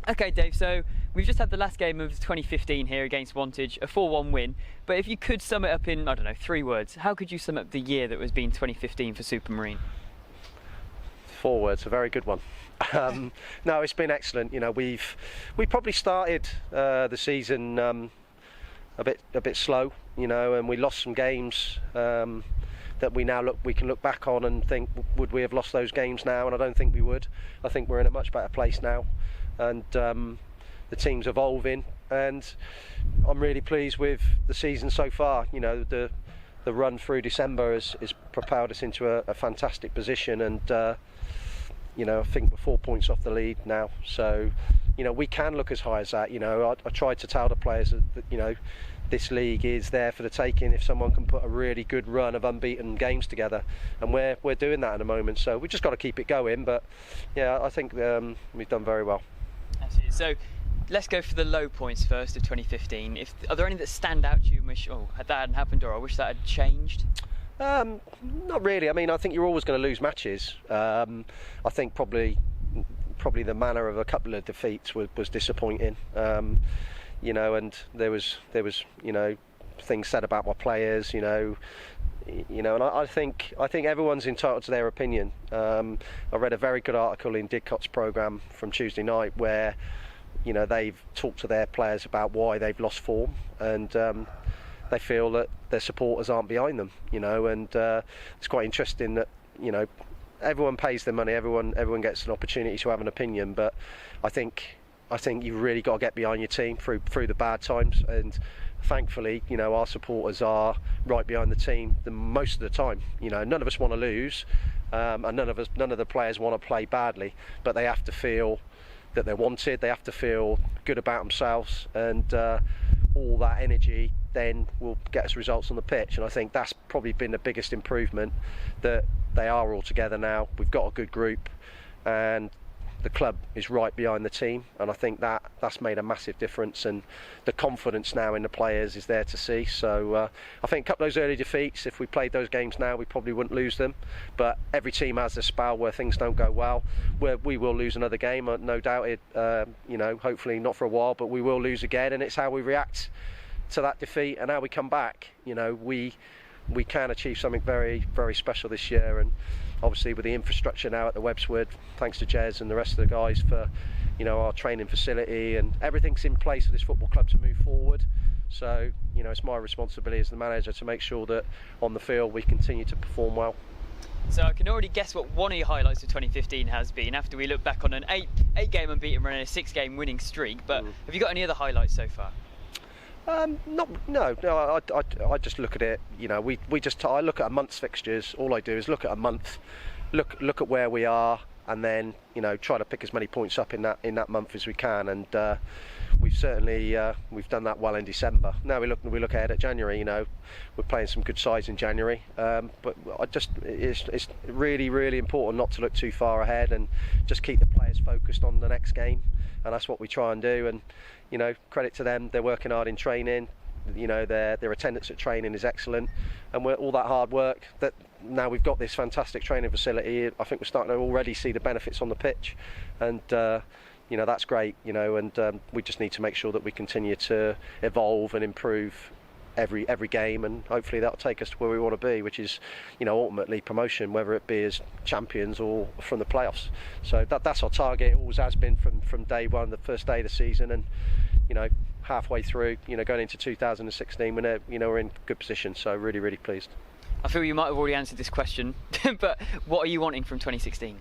Okay, Dave, so we've just had the last game of 2015 here against Wantage, a 4-1 win. But if you could sum it up in, 3 words, how could you sum up the year that was been 2015 for Supermarine? 4 words, a very good one. No, it's been excellent. We probably started the season a bit slow, and we lost some games that we can look back on and think, would we have lost those games now? And I don't think we would. I think we're in a much better place now, and the team's evolving, and I'm really pleased with the season so far. The run through December has propelled us into a fantastic position, and I think we're 4 points off the lead now, so we can look as high as that. I tried to tell the players that this league is there for the taking if someone can put a really good run of unbeaten games together, and we're doing that at the moment. So we just got to keep it going. But yeah, I think we've done very well. Absolutely. So let's go for the low points first of 2015. Are there any that stand out to you and wish, that hadn't happened, or I wish that had changed? Not really. I mean, I think you're always going to lose matches. I think probably the manner of a couple of defeats was disappointing. And there was things said about my players. And I think everyone's entitled to their opinion. I read a very good article in Didcot's programme from Tuesday night where they've talked to their players about why they've lost form, and they feel that their supporters aren't behind them, and it's quite interesting that everyone pays their money, everyone gets an opportunity to have an opinion, but I think you've really got to get behind your team through the bad times, and thankfully our supporters are right behind the team most of the time. None of us want to lose, and none of the players want to play badly, but they have to feel that they're wanted, they have to feel good about themselves, and all that energy then will get us results on the pitch. And I think that's probably been the biggest improvement, that they are all together now. We've got a good group, and the club is right behind the team, and I think that's made a massive difference, and the confidence now in the players is there to see. So I think a couple of those early defeats, if we played those games now, we probably wouldn't lose them, but every team has a spell where things don't go well, where we will lose another game, no doubt it. Hopefully not for a while, but we will lose again, and it's how we react to that defeat and how we come back. We can achieve something very, very special this year, and obviously with the infrastructure now at the Webbswood, thanks to Jez and the rest of the guys for our training facility, and everything's in place for this football club to move forward. So it's my responsibility as the manager to make sure that on the field we continue to perform well. So I can already guess what one of your highlights of 2015 has been, after we look back on an eight game unbeaten run and a 6-game winning streak. But have you got any other highlights so far? No. I just look at it. I look at a month's fixtures. All I do is look at a month, look at where we are, and then try to pick as many points up in that month as we can. And we've certainly done that well in December. Now we look ahead at January. We're playing some good sides in January, but it's really, really important not to look too far ahead and just keep the players focused on the next game, and that's what we try and do. And credit to them, they're working hard in training. Their attendance at training is excellent, and all that hard work, that now we've got this fantastic training facility. I think we're starting to already see the benefits on the pitch, and that's great. And we just need to make sure that we continue to evolve and improve every game, and hopefully that'll take us to where we want to be, which is ultimately promotion, whether it be as champions or from the playoffs. So that's our target. It always has been from day one, the first day of the season, and halfway through, going into 2016, we're in good position. So really, really pleased. I feel you might have already answered this question, but what are you wanting from 2016?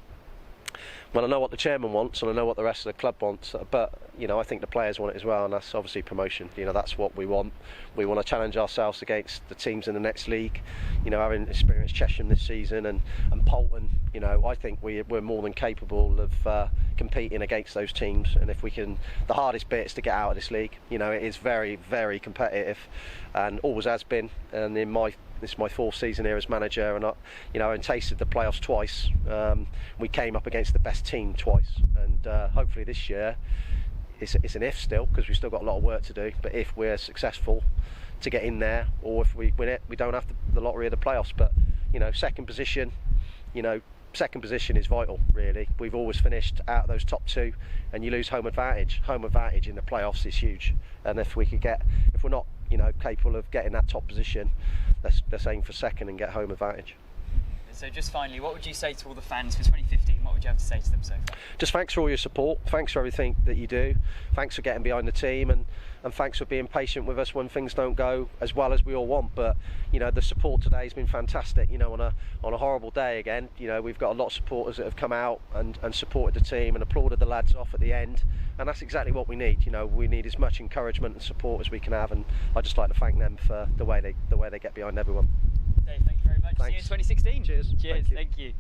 Well, I know what the chairman wants, and I know what the rest of the club wants, but I think the players want it as well, and that's obviously promotion. That's what we want. We want to challenge ourselves against the teams in the next league. Having experienced Chesham this season and Polton, I think we're more than capable of competing against those teams. And if we can, the hardest bit is to get out of this league. It is very, very competitive, and always has been. And this is my 4th season here as manager, and I tasted the playoffs twice. We came up against the best team twice, and hopefully this year it's an if still, because we've still got a lot of work to do. But if we're successful to get in there, or if we win it, we don't have the lottery of the playoffs. But second position, second position is vital, really. We've always finished out of those top two, and you lose home advantage. Home advantage in the playoffs is huge, and if we're not, capable of getting that top position, let's aim for second and get home advantage. So just finally, what would you say to all the fans for 2015? What would you have to say to them so far? Just thanks for all your support, thanks for everything that you do, thanks for getting behind the team, and thanks for being patient with us when things don't go as well as we all want. But the support today has been fantastic. On a horrible day again, we've got a lot of supporters that have come out and supported the team and applauded the lads off at the end, and that's exactly what we need. We need as much encouragement and support as we can have, and I'd just like to thank them for the way they get behind everyone. Dave, thank you very much. Thanks. See you in 2016. Cheers. Cheers. Thank you.